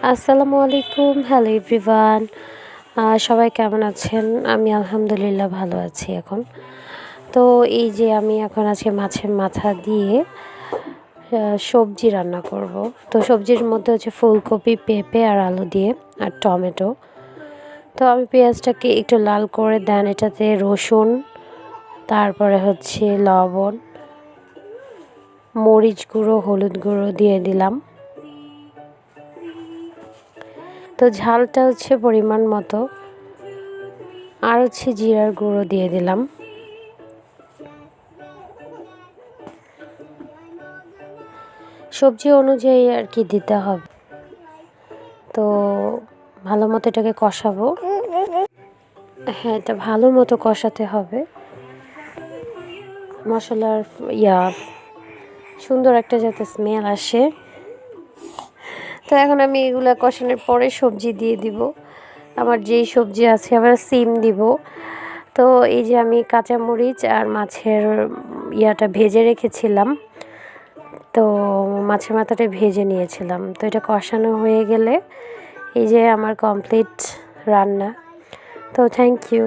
আসসালামু আলাইকুম, hello everyone. সবাই কেমন আছেন? আমি আলহামদুলিল্লাহ ভালো আছি এখন। তো এই যে আমি এখন আজকে মাছের মাথা দিয়ে সবজি রান্না করব। তো সবজির মধ্যে হচ্ছে ফুলকপি, পেঁপে আর আলু দিয়ে আর টমেটো। তো আমি পেঁয়াজটাকে একটু লাল করে দেন, এটাতে রসুন, তারপরে হচ্ছে লবণ, মরিচ গুঁড়ো, হলুদ গুঁড়ো দিয়ে দিলাম। তো ঝালটা হচ্ছে পরিমাণ মতো, আর হচ্ছে জিরার গুঁড়ো দিয়ে দিলাম। সবজি অনুযায়ী আর কি দিতে হবে। তো ভালো মতো এটাকে কষাবো। হ্যাঁ, এটা ভালো মতো কষাতে হবে। মশলার সুন্দর একটা যাতে স্মেল আসে। তো এখন আমি এগুলো কষানোর পরে সবজি দিয়ে দিব। আমার যেই সবজি আছে, আবার সিম দিব। তো এই যে আমি কাঁচামরিচ আর মাছের ভেজে রেখেছিলাম। তো মাছের মাথাটা ভেজে নিয়েছিলাম। তো এটা কষানো হয়ে গেলে এই যে আমার কমপ্লিট রান্না। তো থ্যাংক ইউ।